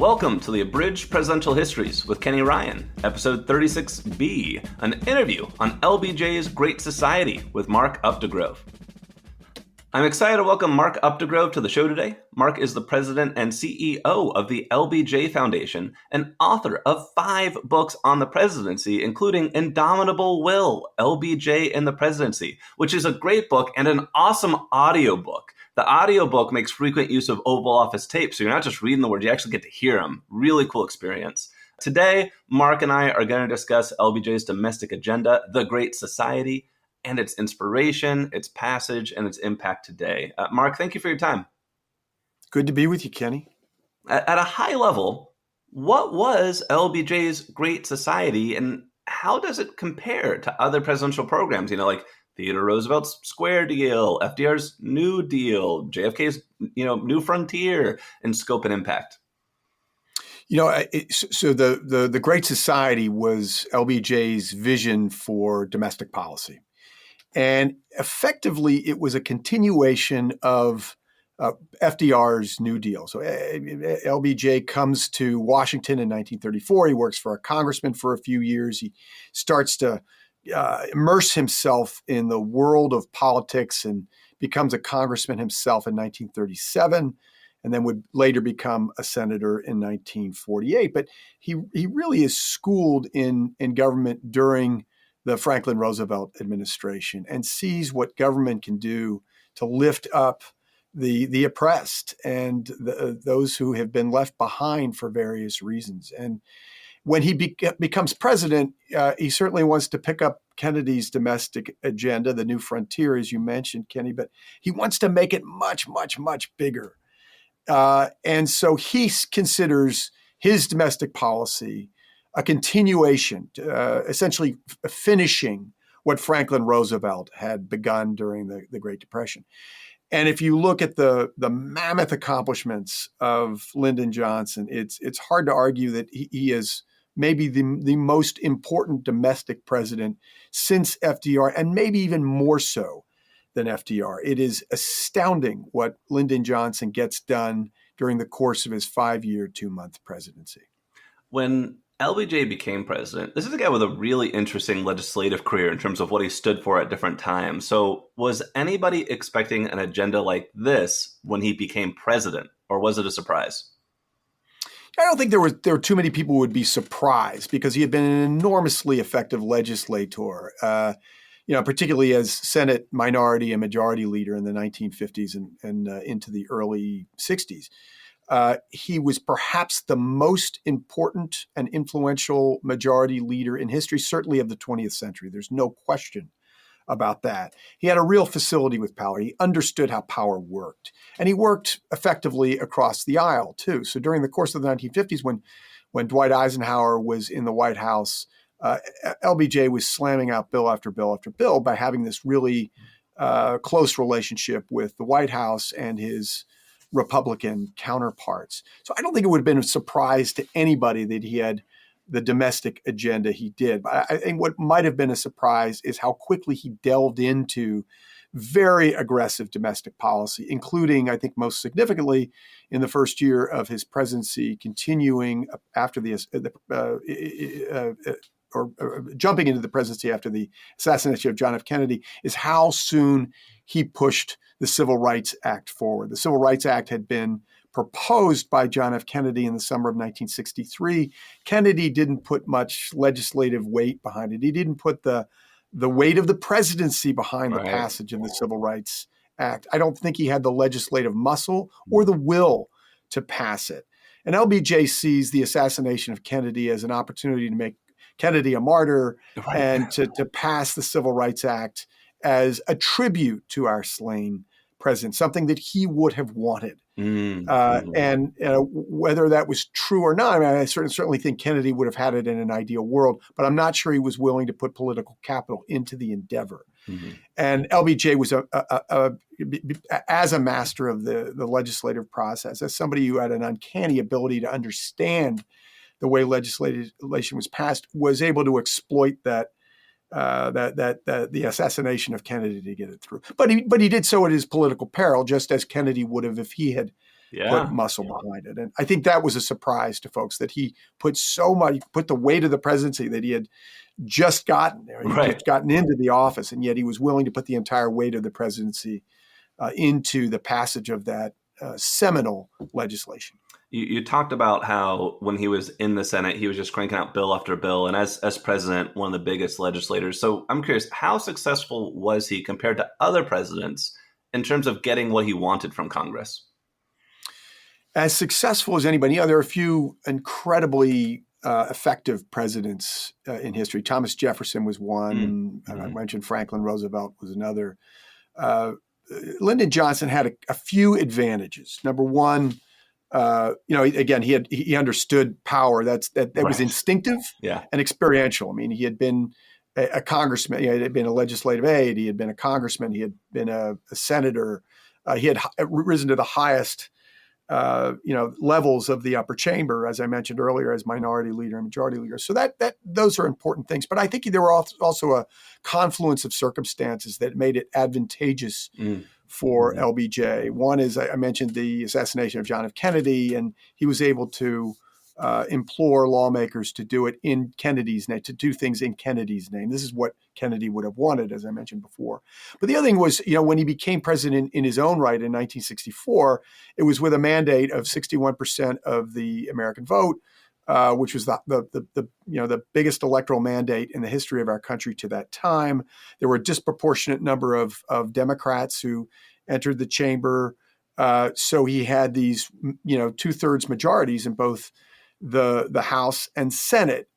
Welcome to the Abridged Presidential Histories with Kenny Ryan, episode 36B, an interview on LBJ's Great Society with Mark Updegrove. I'm excited to welcome Mark Updegrove to the show today. Mark is the president and CEO of the LBJ Foundation and author of 5 books on the presidency, including Indomitable Will, LBJ and the Presidency, which is a great book and an awesome audiobook. The audiobook makes frequent use of Oval Office tape, so you're not just reading the words, you actually get to hear them. Really cool experience. Today, Mark and I are going to discuss LBJ's domestic agenda, the Great Society, and its inspiration, its passage, and its impact today. Mark, thank you for your time. Good to be with you, Kenny. At a high level, what was LBJ's Great Society, and how does it compare to other presidential programs, like Theodore Roosevelt's Square Deal, FDR's New Deal, JFK's, New Frontier in scope and impact? So the Great Society was LBJ's vision for domestic policy. And effectively, it was a continuation of FDR's New Deal. So LBJ comes to Washington in 1934. He works for a congressman for a few years. He starts to immerse himself in the world of politics and becomes a congressman himself in 1937, and then would later become a senator in 1948. But he really is schooled in government during the Franklin Roosevelt administration and sees what government can do to lift up the oppressed and those who have been left behind for various reasons. And when he becomes president, he certainly wants to pick up Kennedy's domestic agenda, the New Frontier, as you mentioned, Kenny, but he wants to make it much, much, much bigger. And so he considers his domestic policy a continuation, essentially finishing what Franklin Roosevelt had begun during the Great Depression. And if you look at the mammoth accomplishments of Lyndon Johnson, it's hard to argue that he is maybe the most important domestic president since FDR, and maybe even more so than FDR. It is astounding what Lyndon Johnson gets done during the course of his 5-year, 2-month presidency. When LBJ became president, this is a guy with a really interesting legislative career in terms of what he stood for at different times. So was anybody expecting an agenda like this when he became president, or was it a surprise? I don't think there were too many people who would be surprised because he had been an enormously effective legislator, particularly as Senate minority and majority leader in the 1950s and into the early 60s. He was perhaps the most important and influential majority leader in history, certainly of the 20th century. There's no question about that. He had a real facility with power. He understood how power worked. And he worked effectively across the aisle, too. So during the course of the 1950s, when Dwight Eisenhower was in the White House, LBJ was slamming out bill after bill after bill by having this really close relationship with the White House and his Republican counterparts. So I don't think it would have been a surprise to anybody that he had the domestic agenda he did. But I think what might have been a surprise is how quickly he delved into very aggressive domestic policy, including, I think most significantly, in the first year of his presidency, continuing after jumping into the presidency after the assassination of John F. Kennedy, is how soon he pushed the Civil Rights Act forward. The Civil Rights Act had been proposed by John F. Kennedy in the summer of 1963. Kennedy didn't put much legislative weight behind it. He didn't put the weight of the presidency behind the passage of the Civil Rights Act. I don't think he had the legislative muscle or the will to pass it. And LBJ sees the assassination of Kennedy as an opportunity to make Kennedy a martyr and to pass the Civil Rights Act as a tribute to our slain president, something that he would have wanted. And whether that was true or not, I certainly think Kennedy would have had it in an ideal world, but I'm not sure he was willing to put political capital into the endeavor. And LBJ was as a master of the legislative process, as somebody who had an uncanny ability to understand the way legislation was passed, was able to exploit that the assassination of Kennedy to get it through. But he did so at his political peril, just as Kennedy would have if he had Yeah. muscle behind it. And I think that was a surprise to folks that he put the weight of the presidency that he had just gotten there. He had just gotten into the office, and yet he was willing to put the entire weight of the presidency into the passage of that seminal legislation. You talked about how when he was in the Senate, he was just cranking out bill after bill, and as president, one of the biggest legislators. So I'm curious, how successful was he compared to other presidents in terms of getting what he wanted from Congress? As successful as anybody. There are a few incredibly effective presidents in history. Thomas Jefferson was one. I mentioned Franklin Roosevelt was another. Lyndon Johnson had a few advantages. Number one, again, he understood power. That was instinctive and experiential. I mean, he had been a congressman. He had been a legislative aide. He had been a congressman. He had been a senator. He had risen to the highest levels of the upper chamber, as I mentioned earlier, as minority leader and majority leader. So those are important things. But I think there were also a confluence of circumstances that made it advantageous for LBJ. One is, I mentioned the assassination of John F. Kennedy, and he was able to implore lawmakers to do it in Kennedy's name, to do things in Kennedy's name. This is what Kennedy would have wanted, as I mentioned before. But the other thing was, when he became president in his own right in 1964, it was with a mandate of 61% of the American vote, which was the biggest electoral mandate in the history of our country to that time. There were a disproportionate number of Democrats who entered the chamber. So he had these, 2/3 majorities in both the House and Senate.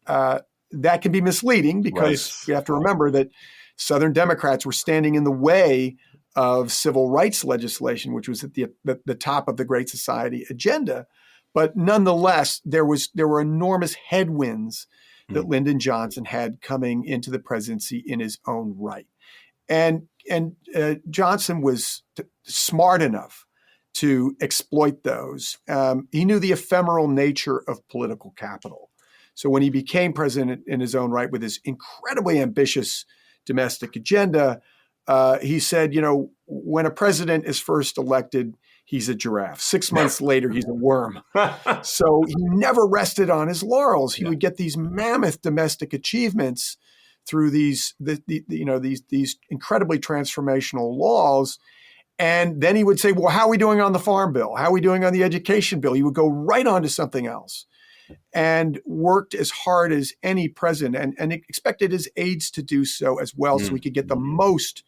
That can be misleading because we have to remember that Southern Democrats were standing in the way of civil rights legislation, which was at the top of the Great Society agenda. But nonetheless, there were enormous headwinds that Lyndon Johnson had coming into the presidency in his own right. And Johnson was smart enough to exploit those. He knew the ephemeral nature of political capital. So when he became president in his own right with his incredibly ambitious domestic agenda, he said, when a president is first elected, he's a giraffe. 6 months later, he's a worm. So he never rested on his laurels. He would get these mammoth domestic achievements through these incredibly transformational laws. And then he would say, well, how are we doing on the farm bill? How are we doing on the education bill? He would go right on to something else and worked as hard as any president and expected his aides to do so as well so he could get the most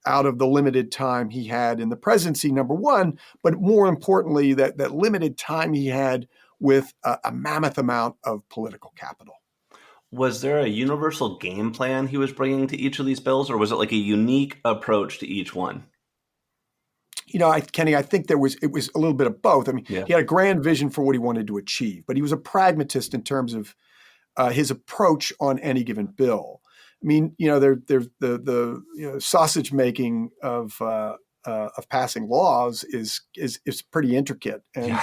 out of the limited time he had in the presidency, number one, but more importantly, that limited time he had with a mammoth amount of political capital. Was there a universal game plan he was bringing to each of these bills, or was it like a unique approach to each one? Kenny, I think it was a little bit of both. I mean, he had a grand vision for what he wanted to achieve, but he was a pragmatist in terms of his approach on any given bill. I mean, the sausage making of passing laws is pretty intricate, and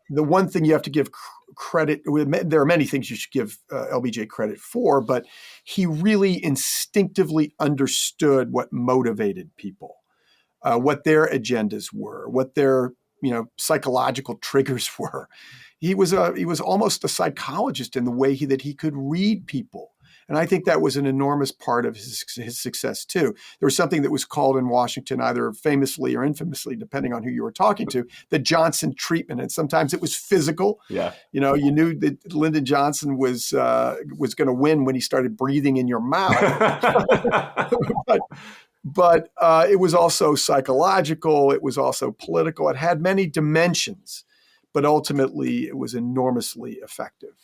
the one thing you have to give credit. There are many things you should give LBJ credit for, but he really instinctively understood what motivated people. What their agendas were, what their psychological triggers were. He was almost a psychologist in the way that he could read people, and I think that was an enormous part of his success too. There was something that was called in Washington, either famously or infamously, depending on who you were talking to, the Johnson treatment, and sometimes it was physical. Yeah, you knew that Lyndon Johnson was going to win when he started breathing in your mouth. But it was also psychological. It was also political. It had many dimensions, but ultimately it was enormously effective.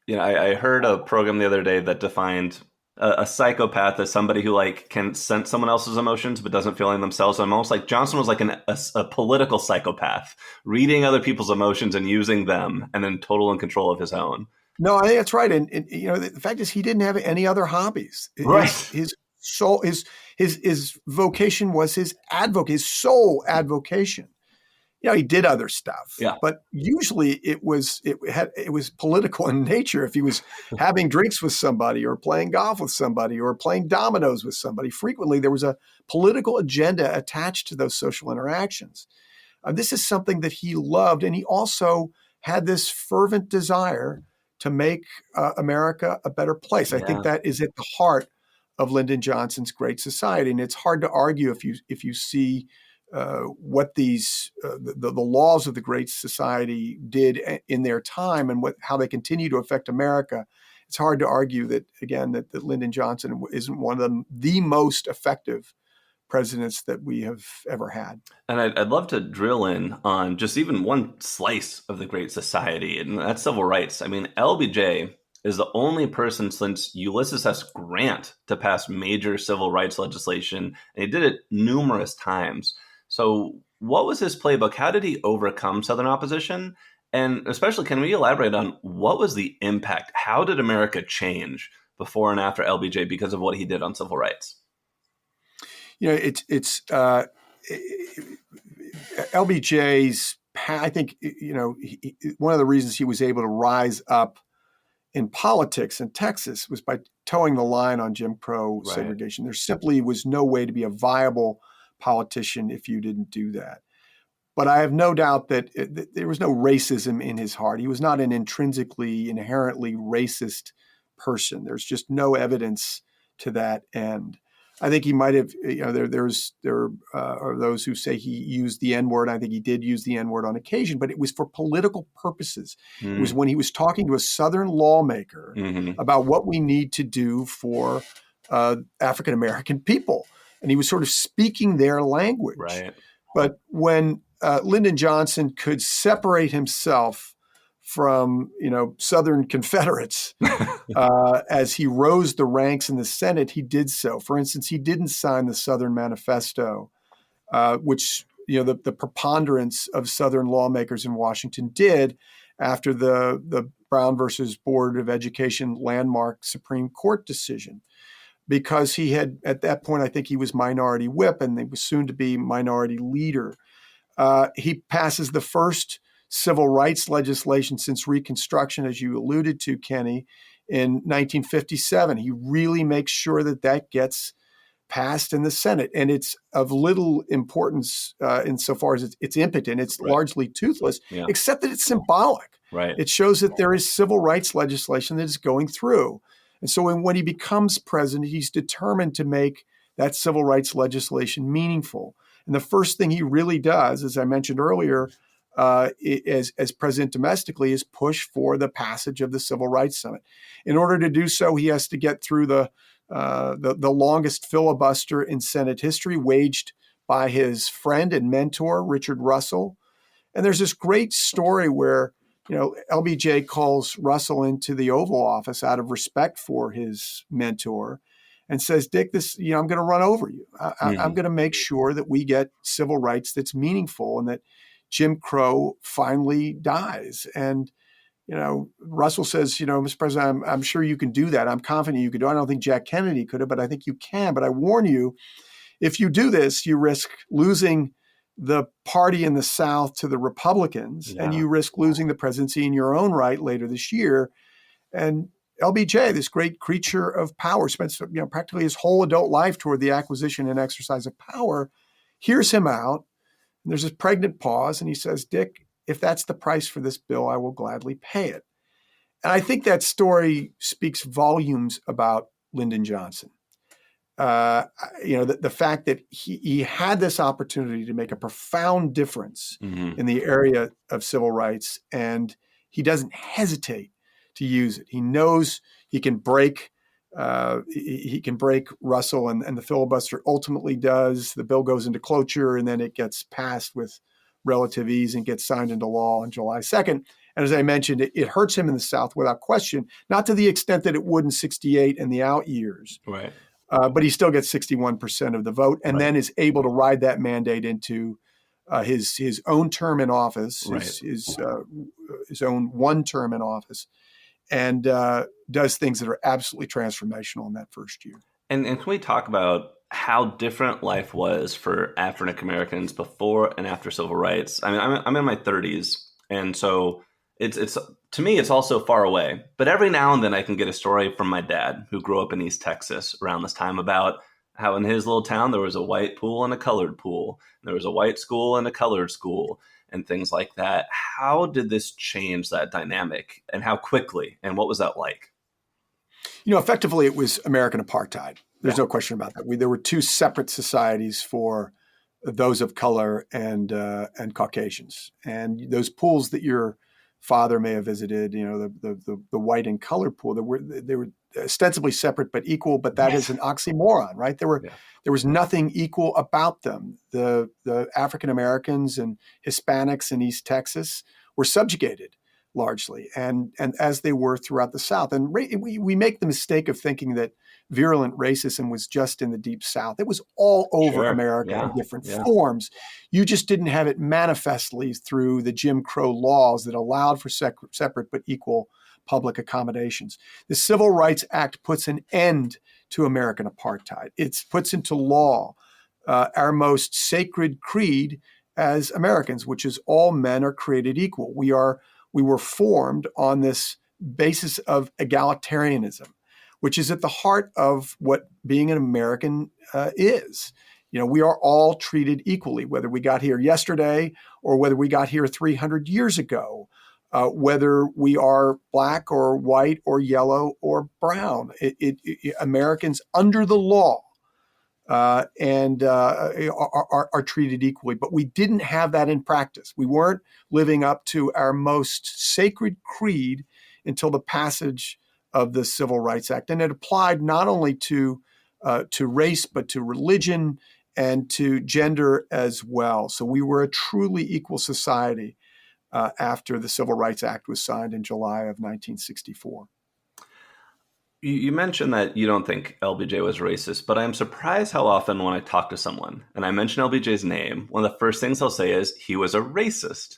I heard a program the other day that defined a psychopath as somebody who can sense someone else's emotions but doesn't feel them themselves. So I'm almost like Johnson was like a political psychopath, reading other people's emotions and using them, and then total in control of his own. No, I think that's right. And the fact is, he didn't have any other hobbies. Right. His vocation was his sole advocation. He did other stuff, but usually it was political in nature. If he was having drinks with somebody or playing golf with somebody or playing dominoes with somebody, frequently there was a political agenda attached to those social interactions. This is something that he loved. And he also had this fervent desire to make America a better place. I think that is at the heart of Lyndon Johnson's Great Society. And it's hard to argue if you see what these the laws of the Great Society did in their time and how they continue to affect America. It's hard to argue that, again, that Lyndon Johnson isn't one of the most effective presidents that we have ever had. And I'd love to drill in on just even one slice of the Great Society, and that's civil rights. I mean, LBJ is the only person since Ulysses S. Grant to pass major civil rights legislation, and he did it numerous times. So what was his playbook? How did he overcome Southern opposition? And especially, can we elaborate on what was the impact? How did America change before and after LBJ because of what he did on civil rights? LBJ's, I think, one of the reasons he was able to rise up in politics in Texas was by towing the line on Jim Crow segregation. There simply was no way to be a viable politician if you didn't do that. But I have no doubt that there was no racism in his heart. He was not an inherently racist person. There's just no evidence to that end. I think he might have, there are those who say he used the N-word. I think he did use the N-word on occasion, but it was for political purposes. It was when he was talking to a Southern lawmaker about what we need to do for African-American people. And he was sort of speaking their language. Right. But when Lyndon Johnson could separate himself from, Southern Confederates as he rose the ranks in the Senate, he did so. For instance, he didn't sign the Southern Manifesto, which, the preponderance of Southern lawmakers in Washington did after the Brown versus Board of Education landmark Supreme Court decision. Because he had, at that point, I think he was minority whip and he was soon to be minority leader. He passes the first civil rights legislation since Reconstruction, as you alluded to, Kenny, in 1957. He really makes sure that gets passed in the Senate. And it's of little importance insofar as it's impotent. It's largely toothless, except that it's symbolic. Right. It shows that there is civil rights legislation that is going through. And so when he becomes president, he's determined to make that civil rights legislation meaningful. And the first thing he really does, as I mentioned earlier, as president domestically, is push for the passage of the Civil Rights Summit. In order to do so, he has to get through the longest filibuster in Senate history, waged by his friend and mentor, Richard Russell. And there's this great story where LBJ calls Russell into the Oval Office out of respect for his mentor and says, Dick, I'm going to run over you. I'm going to make sure that we get civil rights that's meaningful and that Jim Crow finally dies. And, Russell says, Mr. President, I'm sure you can do that. I'm confident you could do it. I don't think Jack Kennedy could have, but I think you can. But I warn you, if you do this, you risk losing the party in the South to the Republicans, and you risk losing the presidency in your own right later this year. And LBJ, this great creature of power, spent practically his whole adult life toward the acquisition and exercise of power, hears him out. And there's this pregnant pause, and he says, Dick, if that's the price for this bill, I will gladly pay it. And I think that story speaks volumes about Lyndon Johnson. The fact that he had this opportunity to make a profound difference in the area of civil rights, and he doesn't hesitate to use it. He knows he can break Russell, and the filibuster ultimately does. The bill goes into cloture, and then it gets passed with relative ease and gets signed into law on July 2nd. And as I mentioned, it hurts him in the South without question, not to the extent that it would in 1968 and the out years. Right. But he still gets 61% of the vote, and then is able to ride that mandate into his own term in office, his own one term in office, and does things that are absolutely transformational in that first year. And can we talk about how different life was for African Americans before and after civil rights? I mean, I'm in my 30s, and so it's to me, it's also far away. But every now and then I can get a story from my dad, who grew up in East Texas around this time, about how in his little town there was a white pool and a colored pool. There was a white school and a colored school and things like that. How did this change that dynamic, and how quickly, and what was that like? Effectively, it was American apartheid. There's Yeah. no question about that. There were two separate societies for those of color and Caucasians, and those pools that your father may have visited, the white and colored pool, they were ostensibly separate but equal. But that is an oxymoron, right? Yeah. There was nothing equal about them. The African Americans and Hispanics in East Texas were subjugated largely, and as they were throughout the South. And we make the mistake of thinking that virulent racism was just in the Deep South. It was all over Sure. America Yeah. in different Yeah. forms. You just didn't have it manifestly through the Jim Crow laws that allowed for separate but equal public accommodations. The Civil Rights Act puts an end to American apartheid. It puts into law our most sacred creed as Americans, which is all men are created equal. We were formed on this basis of egalitarianism, which is at the heart of what being an American is. We are all treated equally, whether we got here yesterday or whether we got here 300 years ago, whether we are black or white or yellow or brown. Americans under the law are treated equally. But we didn't have that in practice. We weren't living up to our most sacred creed until the passage of the Civil Rights Act. And it applied not only to race, but to religion and to gender as well. So we were a truly equal society after the Civil Rights Act was signed in July of 1964. You mentioned that you don't think LBJ was racist, but I'm surprised how often when I talk to someone and I mention LBJ's name, one of the first things they'll say is he was a racist.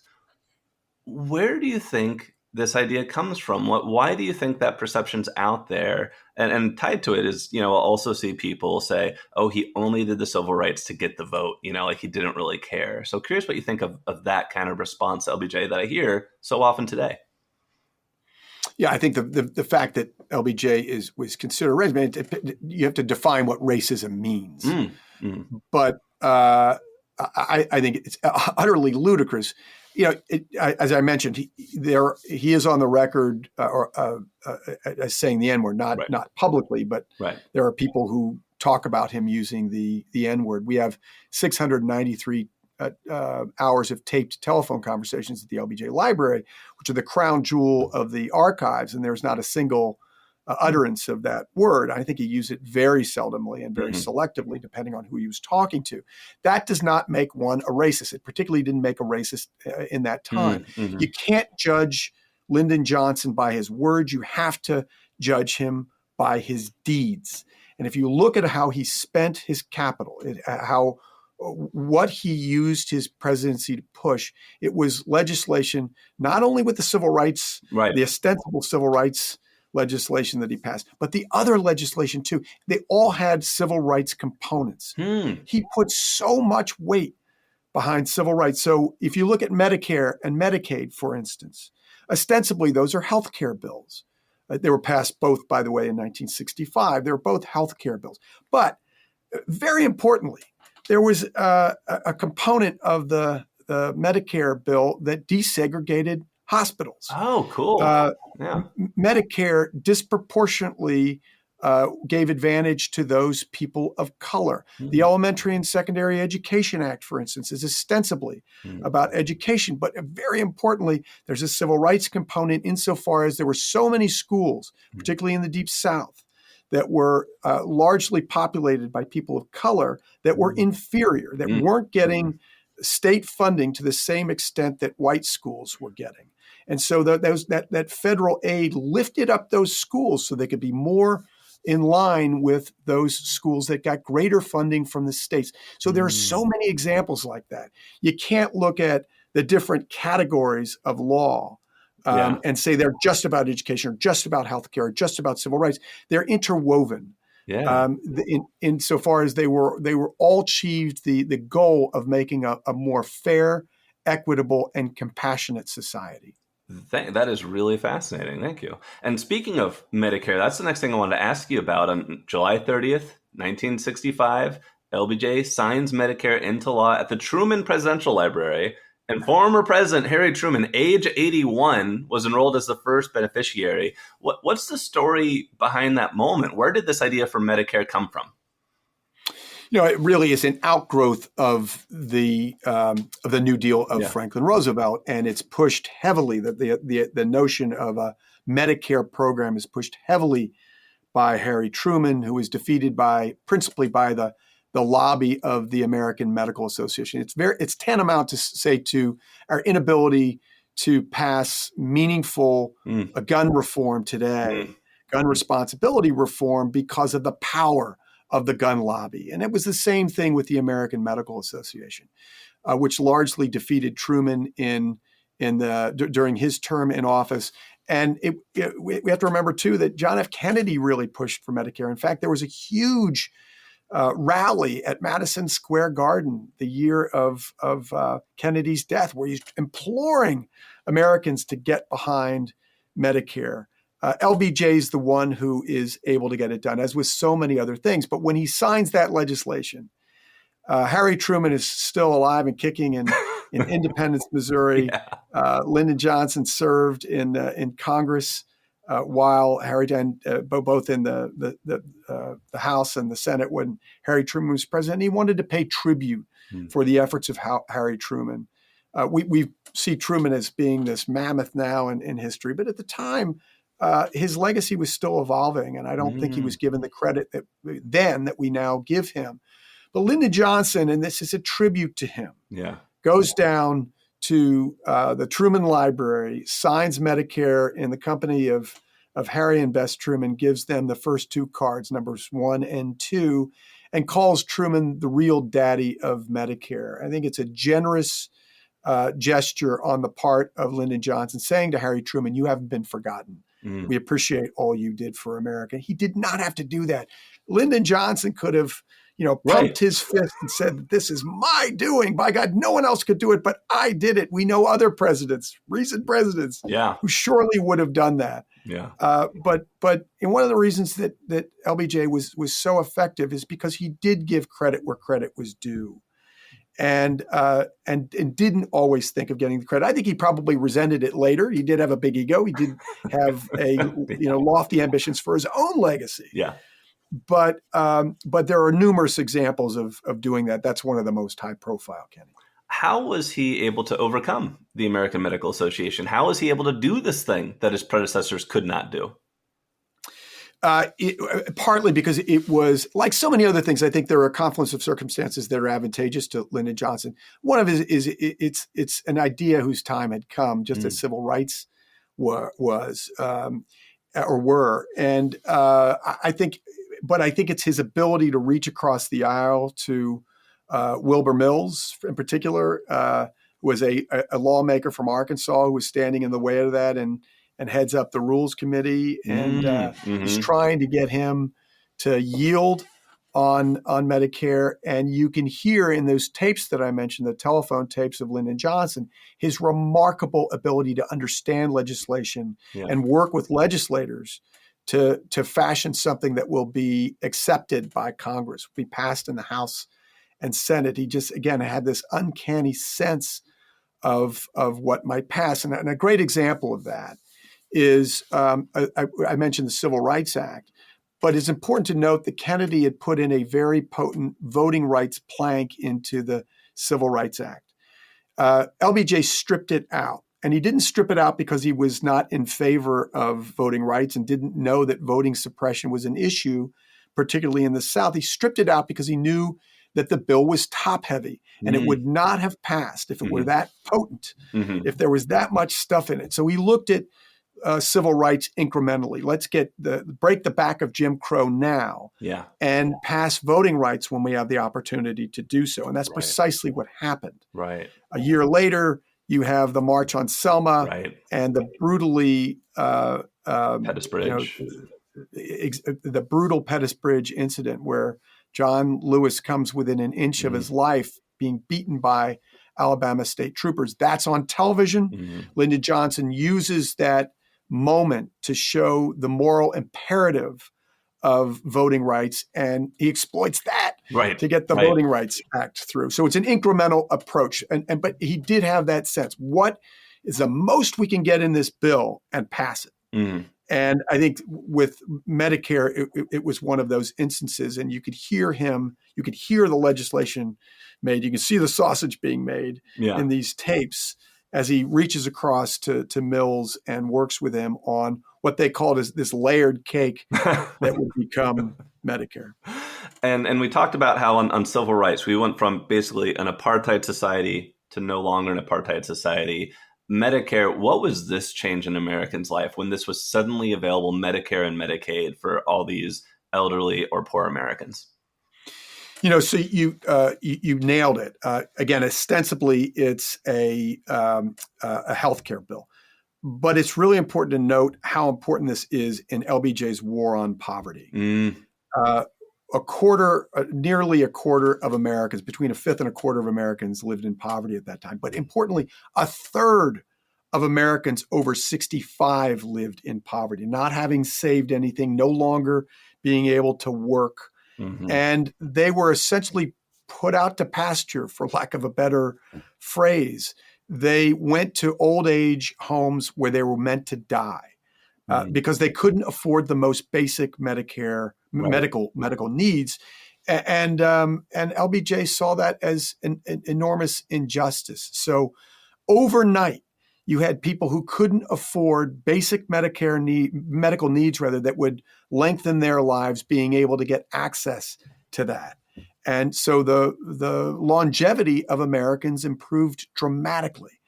Where do you think this idea comes from? Why do you think that perception's out there? And tied to it is, I'll also see people say, oh, he only did the civil rights to get the vote, like he didn't really care. So curious what you think of that kind of response to LBJ that I hear so often today. Yeah, I think the fact that LBJ was considered racist, you have to define what racism means. But I think it's utterly ludicrous. As I mentioned, he is on the record as saying the N-word, not publicly, but there are people who talk about him using the N-word. We have 693 hours of taped telephone conversations at the LBJ Library, which are the crown jewel of the archives, and there's not a single utterance of that word. I think he used it very seldomly and very selectively, depending on who he was talking to. That does not make one a racist. It particularly didn't make a racist in that time. You can't judge Lyndon Johnson by his words. You have to judge him by his deeds. And if you look at how he spent his capital, what he used his presidency to push, it was legislation, not only with the civil rights, the ostensible civil rights legislation that he passed, but the other legislation too. They all had civil rights components. He put so much weight behind civil rights. So if you look at Medicare and Medicaid, for instance, ostensibly those are health care bills. They were passed both, by the way, in 1965. They were both health care bills. But very importantly, there was a component of the Medicare bill that desegregated hospitals. Oh, cool. Medicare disproportionately gave advantage to those people of color. The Elementary and Secondary Education Act, for instance, is ostensibly about education. But very importantly, there's a civil rights component insofar as there were so many schools, particularly in the Deep South, that were largely populated by people of color that were inferior, that weren't getting state funding to the same extent that white schools were getting. And so that federal aid lifted up those schools so they could be more in line with those schools that got greater funding from the states. So there are so many examples like that. You can't look at the different categories of law and say they're just about education or just about healthcare or just about civil rights. They're interwoven. Insofar as they were all achieved the goal of making a more fair, equitable, and compassionate society. That is really fascinating. Thank you. And speaking of Medicare, that's the next thing I wanted to ask you about. On July 30th, 1965, LBJ signs Medicare into law at the Truman Presidential Library, and former President Harry Truman, age 81, was enrolled as the first beneficiary. What's the story behind that moment? Where did this idea for Medicare come from? It really is an outgrowth of the New Deal of Franklin Roosevelt, and it's pushed heavily. The notion of a Medicare program is pushed heavily by Harry Truman, who was defeated principally by the lobby of the American Medical Association. It's tantamount to say to our inability to pass meaningful gun reform today, gun responsibility reform, because of the power of the gun lobby. And it was the same thing with the American Medical Association, which largely defeated Truman during his term in office. And we have to remember, too, that John F. Kennedy really pushed for Medicare. In fact, there was a huge rally at Madison Square Garden the year of Kennedy's death, where he's imploring Americans to get behind Medicare. LBJ is the one who is able to get it done, as with so many other things. But when he signs that legislation, Harry Truman is still alive and kicking in Independence, Missouri. Yeah. Lyndon Johnson served in Congress while both in the House and the Senate when Harry Truman was president. He wanted to pay tribute for the efforts of Harry Truman. We see Truman as being this mammoth now in history, but at the time, his legacy was still evolving, and I don't think he was given the credit that we now give him. But Lyndon Johnson, and this is a tribute to him, goes down to the Truman Library, signs Medicare in the company of Harry and Bess Truman, gives them the first two cards, numbers 1 and 2, and calls Truman the real daddy of Medicare. I think it's a generous gesture on the part of Lyndon Johnson, saying to Harry Truman, "You haven't been forgotten. We appreciate all you did for America." He did not have to do that. Lyndon Johnson could have, pumped his fist and said, "This is my doing. By God, no one else could do it, but I did it." We know other presidents, recent presidents, who surely would have done that. Yeah. But one of the reasons that LBJ was so effective is because he did give credit where credit was due. And didn't always think of getting the credit. I think he probably resented it later. He did have a big ego. He did have lofty ambitions for his own legacy. Yeah. But there are numerous examples of doing that. That's one of the most high profile, Kenny. How was he able to overcome the American Medical Association? How was he able to do this thing that his predecessors could not do? Partly because it was, like so many other things, I think there are a confluence of circumstances that are advantageous to Lyndon Johnson. One of it is it's an idea whose time had come, just as civil rights were. And I think it's his ability to reach across the aisle to Wilbur Mills, in particular, who was a lawmaker from Arkansas who was standing in the way of that and heads up the Rules Committee, and he's trying to get him to yield on Medicare. And you can hear in those tapes that I mentioned, the telephone tapes of Lyndon Johnson, his remarkable ability to understand legislation and work with legislators to fashion something that will be accepted by Congress, be passed in the House and Senate. He just, again, had this uncanny sense of what might pass. And a great example of that is, I mentioned the Civil Rights Act, but it's important to note that Kennedy had put in a very potent voting rights plank into the Civil Rights Act. LBJ stripped it out, and he didn't strip it out because he was not in favor of voting rights and didn't know that voting suppression was an issue, particularly in the South. He stripped it out because he knew that the bill was top-heavy, and it would not have passed if it were that potent, if there was that much stuff in it. So he looked at civil rights incrementally. Let's break the back of Jim Crow now and pass voting rights when we have the opportunity to do so. And that's precisely what happened. Right. A year later, you have the March on Selma and the brutally Pettus Bridge. The brutal Pettus Bridge incident where John Lewis comes within an inch of his life being beaten by Alabama state troopers. That's on television. Lyndon Johnson uses that moment to show the moral imperative of voting rights, and he exploits that Right. to get the Right. Voting Rights Act through. So it's an incremental approach. But he did have that sense. What is the most we can get in this bill and pass it? Mm. And I think with Medicare, it was one of those instances, and you could hear him, you could hear the legislation made, you can see the sausage being made in these tapes as he reaches across to Mills and works with him on what they called as this layered cake that would become Medicare. And we talked about how on civil rights, we went from basically an apartheid society to no longer an apartheid society. Medicare, what was this change in Americans' life when this was suddenly available, Medicare and Medicaid, for all these elderly or poor Americans? So you nailed it. Again, ostensibly, it's a healthcare bill, but it's really important to note how important this is in LBJ's war on poverty. Nearly a quarter of Americans, between a fifth and a quarter of Americans, lived in poverty at that time. But importantly, a third of Americans over 65 lived in poverty, not having saved anything, no longer being able to work. Mm-hmm. And they were essentially put out to pasture, for lack of a better phrase. They went to old age homes where they were meant to die because they couldn't afford the most basic Medicare medical needs. And LBJ saw that as an enormous injustice. So overnight, you had people who couldn't afford basic medical needs that would lengthen their lives, being able to get access to that. And so the longevity of Americans improved dramatically.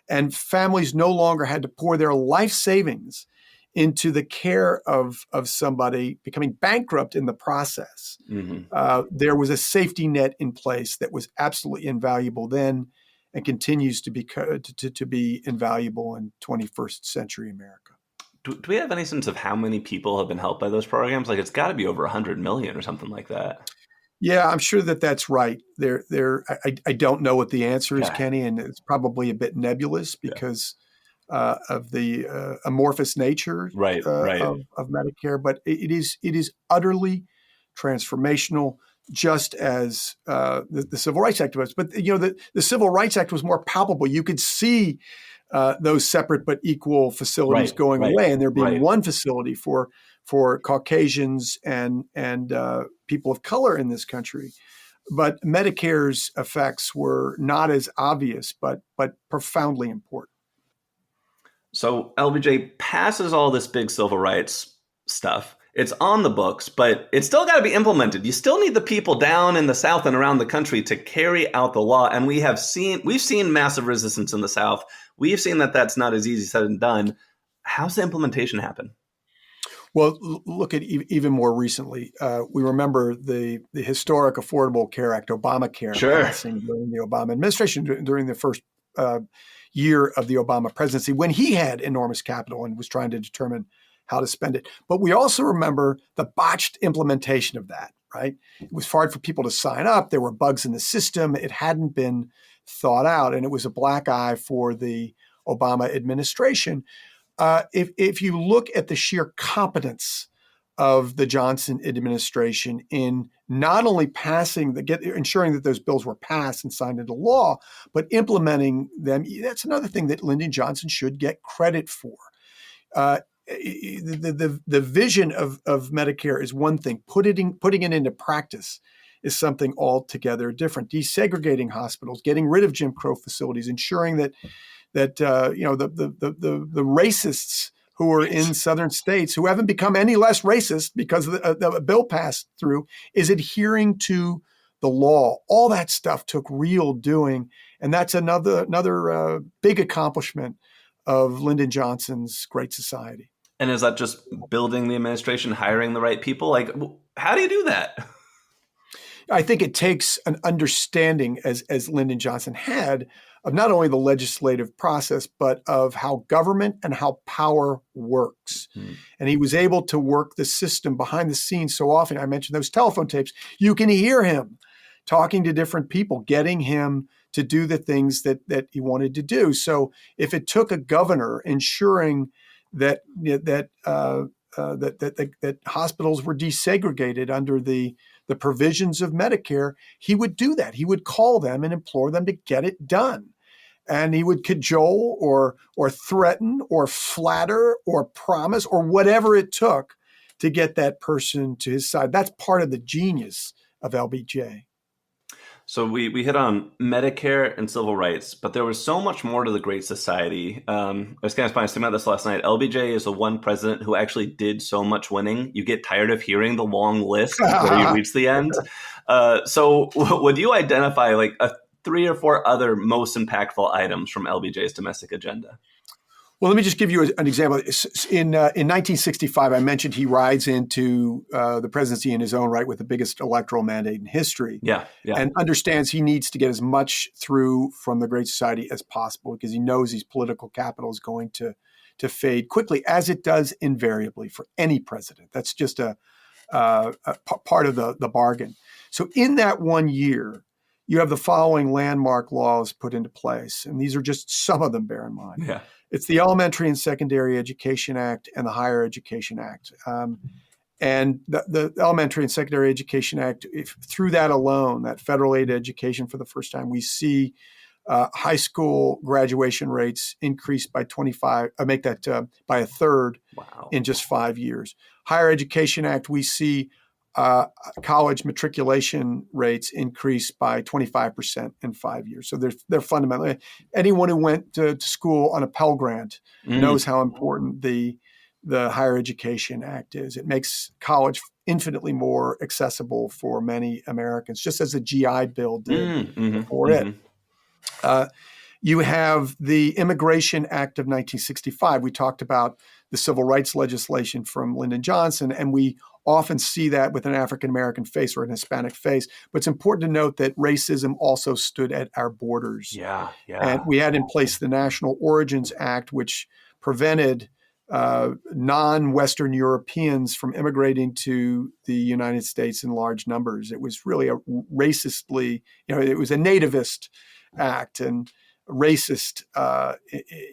And families no longer had to pour their life savings into the care of somebody becoming bankrupt in the process. Mm-hmm. There was a safety net in place that was absolutely invaluable then, and continues to be invaluable in 21st century America. Do we have any sense of how many people have been helped by those programs? Like, it's got to be over 100 million or something like that. Yeah, I'm sure that's right. I don't know what the answer is, Kenny, and it's probably a bit nebulous because of the amorphous nature of Medicare. But it is utterly transformational, just as the Civil Rights Act was. But the Civil Rights Act was more palpable. You could see those separate but equal facilities going away, and there being one facility for Caucasians and people of color in this country. But Medicare's effects were not as obvious, but profoundly important. So LBJ passes all this big civil rights stuff. It's on the books, but it's still got to be implemented. You still need the people down in the South and around the country to carry out the law. And we've seen massive resistance in the South. We've seen that that's not as easy said and done. How's the implementation happen? Well, look at even more recently. We remember the historic Affordable Care Act, Obamacare, passing during the Obama administration, during the first year of the Obama presidency, when he had enormous capital and was trying to determine how to spend it. But we also remember the botched implementation of that, right? It was hard for people to sign up. There were bugs in the system. It hadn't been thought out, and it was a black eye for the Obama administration. If you look at the sheer competence of the Johnson administration in not only ensuring that those bills were passed and signed into law, but implementing them, that's another thing that Lyndon Johnson should get credit for. The vision of Medicare is one thing. Putting it into practice is something altogether different. Desegregating hospitals, getting rid of Jim Crow facilities, ensuring that the racists who are in southern states, who haven't become any less racist because the bill passed through, is adhering to the law. All that stuff took real doing, and that's another big accomplishment of Lyndon Johnson's Great Society. And is that just building the administration, hiring the right people? Like, how do you do that? I think it takes an understanding, as Lyndon Johnson had, of not only the legislative process, but of how government and how power works. Mm-hmm. And he was able to work the system behind the scenes so often. I mentioned those telephone tapes. You can hear him talking to different people, getting him to do the things that he wanted to do. So if it took a governor ensuring that that hospitals were desegregated under the provisions of Medicare, he would do that. He would call them and implore them to get it done. And he would cajole or threaten or flatter or promise or whatever it took to get that person to his side. That's part of the genius of LBJ. So we hit on Medicare and civil rights, but there was so much more to the Great Society. I was kind of thinking about this last night. LBJ is the one president who actually did so much winning. You get tired of hearing the long list before you reach the end. So would you identify like 3 or 4 other most impactful items from LBJ's domestic agenda? Well, let me just give you an example. In 1965, I mentioned he rides into the presidency in his own right with the biggest electoral mandate in history. Yeah. And understands he needs to get as much through from the Great Society as possible because he knows his political capital is going to fade quickly, as it does invariably for any president. That's just a part of the bargain. So in that one year, you have the following landmark laws put into place. And these are just some of them, bear in mind. Yeah. It's the Elementary and Secondary Education Act and the Higher Education Act. And the Elementary and Secondary Education Act, through that alone, that federal aid education for the first time, we see high school graduation rates increase by 25, make that by a third in just 5 years. Higher Education Act, we see college matriculation rates increase by 25% in 5 years. So they're fundamentally, anyone who went to school on a Pell Grant knows how important the Higher Education Act is. It makes college infinitely more accessible for many Americans, just as the GI Bill did before it. You have the Immigration Act of 1965. We talked about the civil rights legislation from Lyndon Johnson, and we often see that with an African-American face or an Hispanic face. But it's important to note that racism also stood at our borders. Yeah. And we had in place the National Origins Act, which prevented non-Western Europeans from immigrating to the United States in large numbers. It was really a racistly, it was a nativist act and racist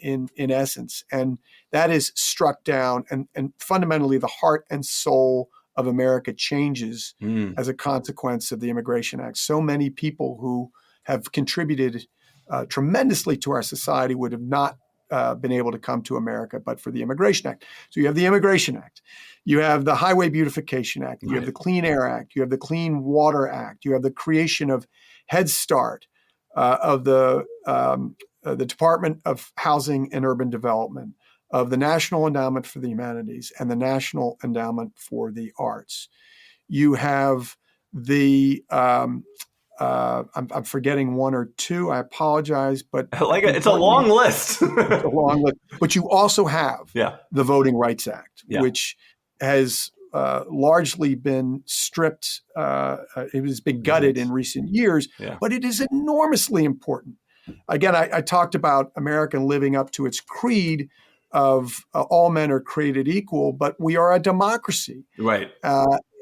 in essence. And that is struck down. And fundamentally, the heart and soul of America changes as a consequence of the Immigration Act. So many people who have contributed tremendously to our society would have not been able to come to America but for the Immigration Act. So you have the Immigration Act. You have the Highway Beautification Act. You have the Clean Air Act. You have the Clean Water Act. You have the creation of Head Start, of the Department of Housing and Urban Development, of the National Endowment for the Humanities, and the National Endowment for the Arts. You have the I'm forgetting one or two. I apologize, but it's a long list. It's a long list. But you also have the Voting Rights Act, which has largely been stripped. It has been gutted in recent years, but it is enormously important. Again, I talked about America living up to its creed of all men are created equal, but we are a democracy. Right.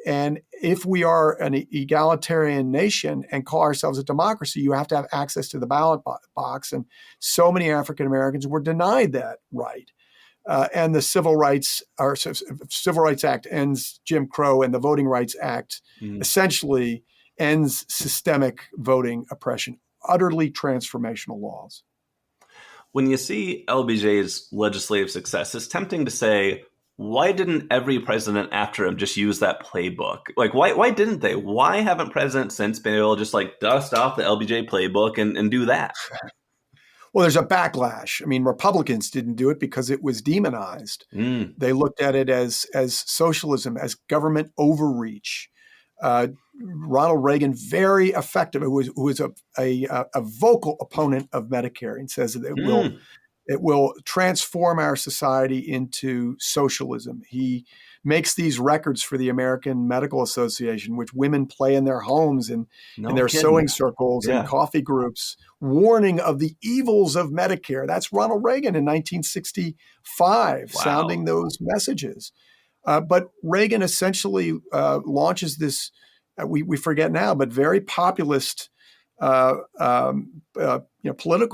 And if we are an egalitarian nation and call ourselves a democracy, you have to have access to the ballot box. And so many African Americans were denied that right. And the Civil Rights Act ends Jim Crow, and the Voting Rights Act essentially ends systemic voting oppression. Utterly transformational laws. When you see LBJ's legislative success, it's tempting to say, why didn't every president after him just use that playbook? Like, why didn't they? Why haven't presidents since been able to just dust off the LBJ playbook and do that? Well, there's a backlash. I mean, Republicans didn't do it because it was demonized. They looked at it as socialism, as government overreach. Ronald Reagan, very effective, who was a vocal opponent of Medicare, and says that it will transform our society into socialism. He makes these records for the American Medical Association, which women play in their homes and in their sewing circles and coffee groups, warning of the evils of Medicare. That's Ronald Reagan in 1965, sounding those messages. But Reagan essentially launches this, we forget now, but very populist political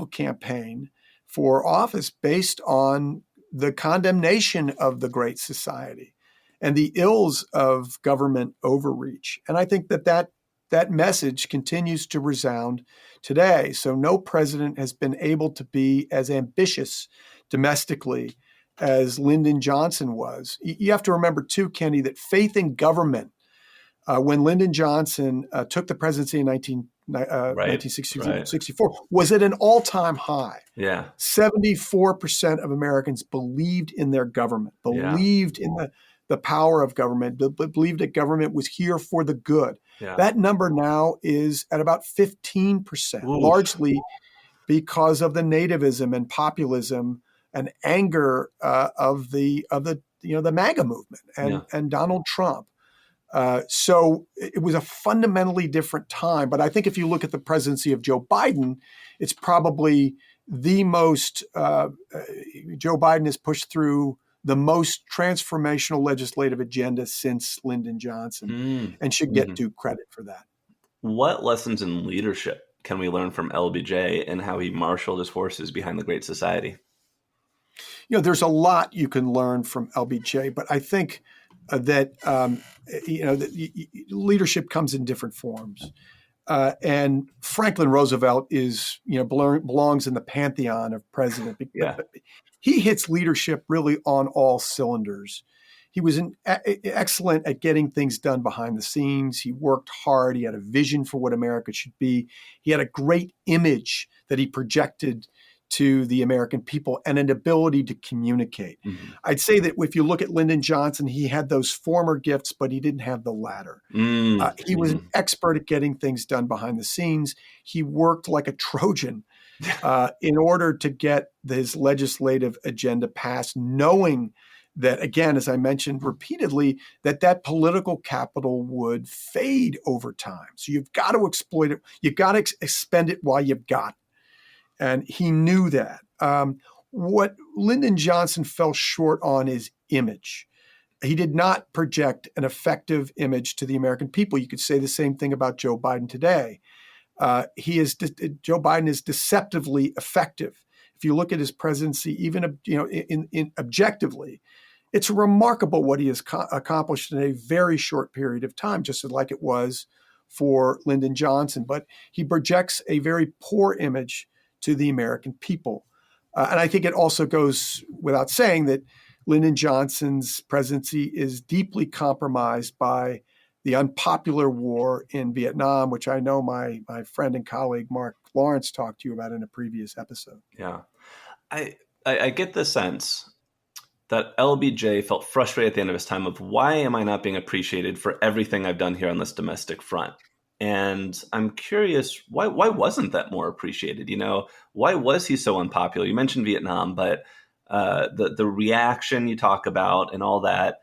campaign for office based on the condemnation of the Great Society. and the ills of government overreach. And I think that message continues to resound today. So no president has been able to be as ambitious domestically as Lyndon Johnson was. You have to remember, too, Kenny, that faith in government, when Lyndon Johnson took the presidency in 1964, was at an all-time high. Yeah. 74% of Americans believed in their government, believed in the power of government, believed that government was here for the good. Yeah. That number now is at about 15%, largely because of the nativism and populism and anger of the MAGA movement and Donald Trump. So it was a fundamentally different time. But I think if you look at the presidency of Joe Biden, it's probably the most, Joe Biden has pushed through the most transformational legislative agenda since Lyndon Johnson and should get due credit for that. What lessons in leadership can we learn from LBJ and how he marshaled his forces behind the Great Society? There's a lot you can learn from LBJ, but I think that leadership comes in different forms. And Franklin Roosevelt belongs in the pantheon of president. He hits leadership really on all cylinders. He was excellent at getting things done behind the scenes. He worked hard. He had a vision for what America should be. He had a great image that he projected to the American people and an ability to communicate. I'd say that if you look at Lyndon Johnson, he had those former gifts, but he didn't have the latter. He was an expert at getting things done behind the scenes. He worked like a Trojan in order to get his legislative agenda passed, knowing that, again, as I mentioned repeatedly, that political capital would fade over time. So you've got to exploit it. You've got to expend it while you've got it. And he knew that. What Lyndon Johnson fell short on is image. He did not project an effective image to the American people. You could say the same thing about Joe Biden today. Joe Biden is deceptively effective. If you look at his presidency, even in objectively, it's remarkable what he has accomplished in a very short period of time, just like it was for Lyndon Johnson. But he projects a very poor image to the American people. And I think it also goes without saying that Lyndon Johnson's presidency is deeply compromised by the unpopular war in Vietnam, which I know my friend and colleague Mark Lawrence talked to you about in a previous episode. Yeah. I get the sense that LBJ felt frustrated at the end of his time of, why am I not being appreciated for everything I've done here on this domestic front? And I'm curious, why wasn't that more appreciated? Why was he so unpopular? You mentioned Vietnam, but the reaction you talk about and all that,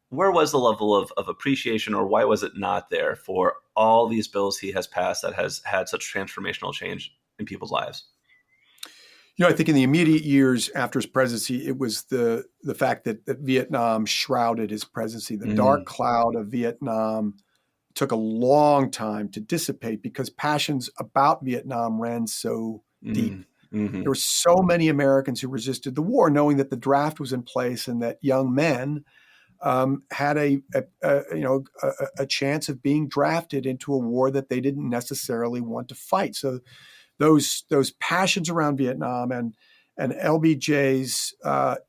where was the level of appreciation, or why was it not there for all these bills he has passed that has had such transformational change in people's lives? I think in the immediate years after his presidency, it was the fact that Vietnam shrouded his presidency. The dark cloud of Vietnam took a long time to dissipate because passions about Vietnam ran so deep. There were so many Americans who resisted the war, knowing that the draft was in place and that young men had a chance of being drafted into a war that they didn't necessarily want to fight. So those passions around Vietnam and LBJ's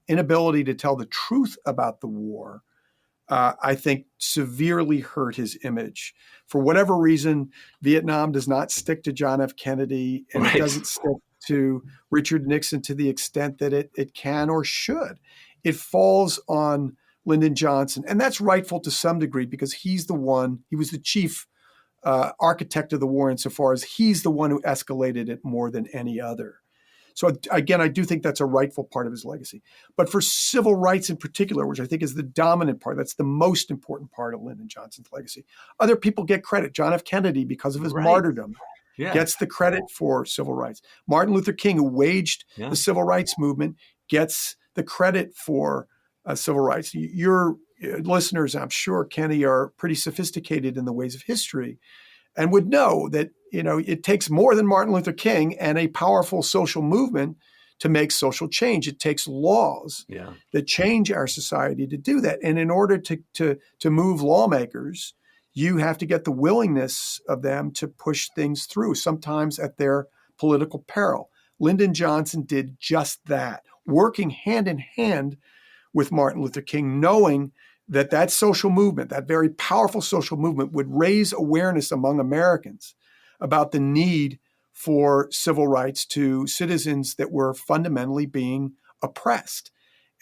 inability to tell the truth about the war, I think severely hurt his image. For whatever reason, Vietnam does not stick to John F. Kennedy, and it doesn't stick to Richard Nixon to the extent that it can or should. It falls on Lyndon Johnson, and that's rightful to some degree because he was the chief architect of the war insofar as he's the one who escalated it more than any other. So again, I do think that's a rightful part of his legacy. But for civil rights in particular, which I think is the dominant part, that's the most important part of Lyndon Johnson's legacy. Other people get credit. John F. Kennedy, because of his martyrdom, gets the credit for civil rights. Martin Luther King, who waged the civil rights movement, gets the credit for civil rights. Your listeners, I'm sure, Kenny, are pretty sophisticated in the ways of history and would know that, it takes more than Martin Luther King and a powerful social movement to make social change. It takes laws that change our society to do that. And in order to move lawmakers, you have to get the willingness of them to push things through, sometimes at their political peril. Lyndon Johnson did just that, working hand in hand with Martin Luther King, knowing that social movement, that very powerful social movement, would raise awareness among Americans about the need for civil rights to citizens that were fundamentally being oppressed.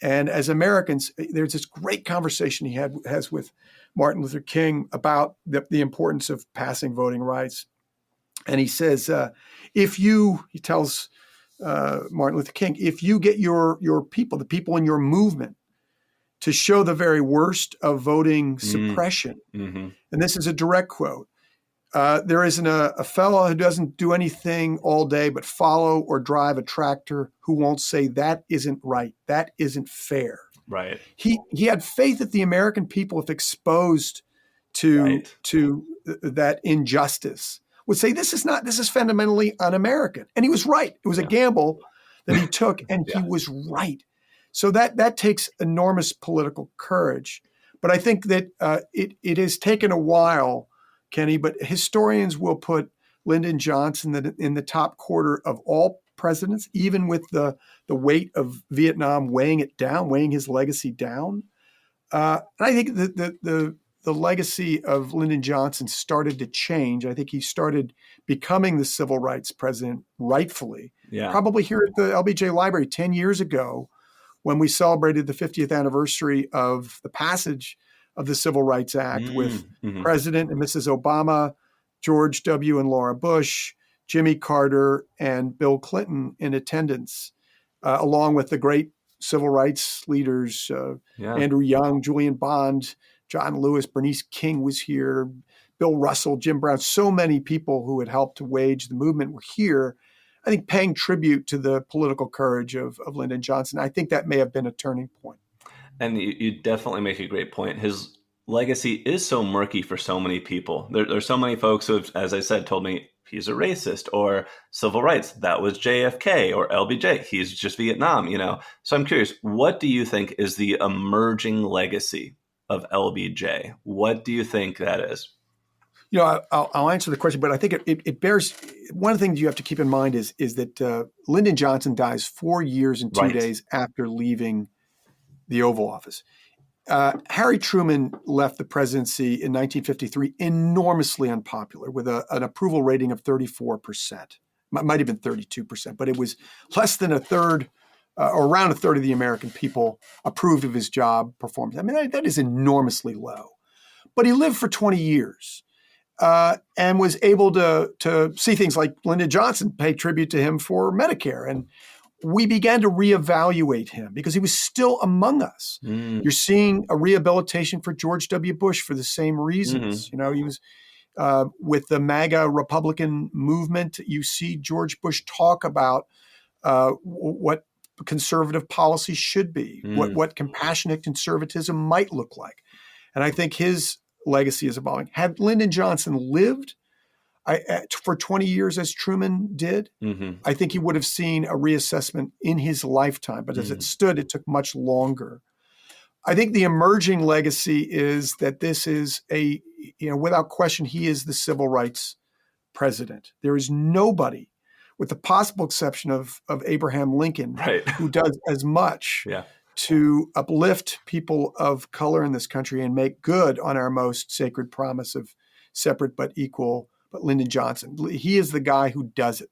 And as Americans, there's this great conversation he has with Martin Luther King about the importance of passing voting rights. And he says, he tells Martin Luther King, if you get your people, the people in your movement, to show the very worst of voting suppression, and this is a direct quote, there isn't a fellow who doesn't do anything all day but follow or drive a tractor who won't say that isn't right, that isn't fair. Right. He had faith that the American people, if exposed to that injustice, would say this is fundamentally un-American. And he was right. It was a gamble that he took, and he was right. So that takes enormous political courage. But I think that it has taken a while, Kenny, but historians will put Lyndon Johnson in the top quarter of all presidents, even with the weight of Vietnam weighing his legacy down. And I think that the legacy of Lyndon Johnson started to change. I think he started becoming the civil rights president rightfully. Yeah. Probably here at the LBJ Library 10 years ago, when we celebrated the 50th anniversary of the passage of the Civil Rights Act with President and Mrs. Obama, George W. and Laura Bush, Jimmy Carter, and Bill Clinton in attendance, along with the great civil rights leaders, Andrew Young, Julian Bond, John Lewis, Bernice King was here, Bill Russell, Jim Brown, so many people who had helped to wage the movement were here, I think paying tribute to the political courage of Lyndon Johnson. I think that may have been a turning point. And you definitely make a great point. His legacy is so murky for so many people. There's so many folks who have, as I said, told me he's a racist, or civil rights, that was JFK, or LBJ, he's just Vietnam, So I'm curious, what do you think is the emerging legacy of LBJ? What do you think that is? I'll answer the question, but I think it bears. One of the things you have to keep in mind is that Lyndon Johnson dies 4 years and 2 days after leaving the Oval Office. Harry Truman left the presidency in 1953 enormously unpopular with an approval rating of 34%. Might have been 32%, but it was less than a third or around a third of the American people approved of his job performance. I mean, that is enormously low. But he lived for 20 years. And was able to see things like Lyndon Johnson pay tribute to him for Medicare. And we began to reevaluate him because he was still among us. You're seeing a rehabilitation for George W. Bush for the same reasons. He was with the MAGA Republican movement. You see George Bush talk about what conservative policy should be, what compassionate conservatism might look like. And I think his legacy is evolving. Had Lyndon Johnson lived for 20 years as Truman did, I think he would have seen a reassessment in his lifetime. But as it stood, it took much longer. I think the emerging legacy is that this is without question, he is the civil rights president. There is nobody, with the possible exception of Abraham Lincoln, who does as much to uplift people of color in this country and make good on our most sacred promise of separate but equal, but Lyndon Johnson. He is the guy who does it.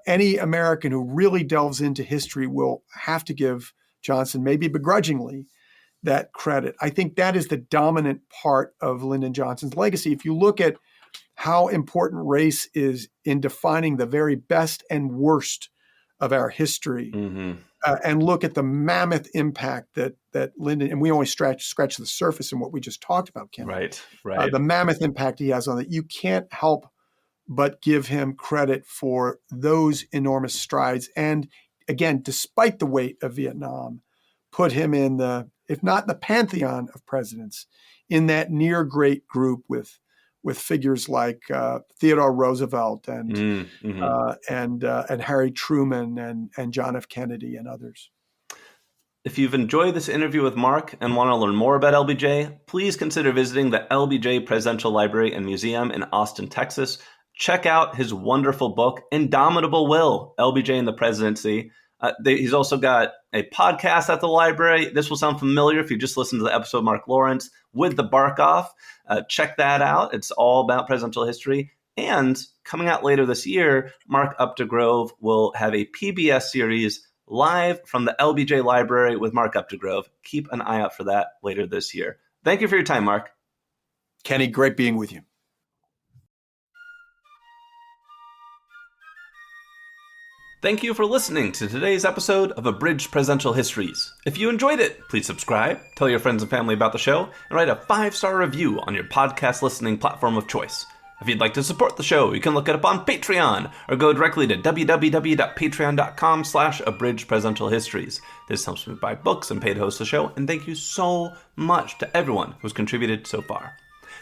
Any American who really delves into history will have to give Johnson, maybe begrudgingly, that credit. I think that is the dominant part of Lyndon Johnson's legacy. If you look at how important race is in defining the very best and worst of our history, and look at the mammoth impact that Lyndon, and we only scratch the surface in what we just talked about, Ken. Right. The mammoth impact he has on it. You can't help but give him credit for those enormous strides. And again, despite the weight of Vietnam, put him in the, if not the pantheon of presidents, in that near great group with with figures like Theodore Roosevelt and Harry Truman and John F. Kennedy and others. If you've enjoyed this interview with Mark and want to learn more about LBJ, please consider visiting the LBJ Presidential Library and Museum in Austin, Texas. Check out his wonderful book, Indomitable Will, LBJ and the Presidency. He's also got a podcast at the library. This will sound familiar if you just listened to the episode of Mark Lawrence with the Bark Off. Check that out. It's all about presidential history. And coming out later this year, Mark Updegrove will have a PBS series live from the LBJ Library with Mark Updegrove. Keep an eye out for that later this year. Thank you for your time, Mark. Kenny, great being with you. Thank you for listening to today's episode of Abridged Presidential Histories. If you enjoyed it, please subscribe, tell your friends and family about the show, and write a 5-star review on your podcast listening platform of choice. If you'd like to support the show, you can look it up on Patreon or go directly to www.patreon.com/abridgedpresidentialhistories. This helps me buy books and pay to host the show, and thank you so much to everyone who's contributed so far.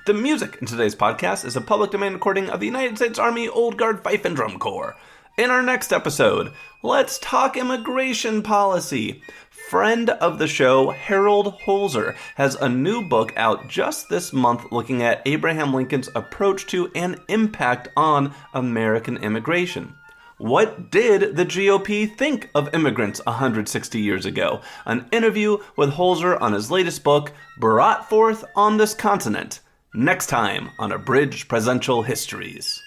The music in today's podcast is a public domain recording of the United States Army Old Guard Fife and Drum Corps. In our next episode, let's talk immigration policy. Friend of the show, Harold Holzer, has a new book out just this month looking at Abraham Lincoln's approach to and impact on American immigration. What did the GOP think of immigrants 160 years ago? An interview with Holzer on his latest book, Brought Forth on This Continent. Next time on Abridged Presidential Histories.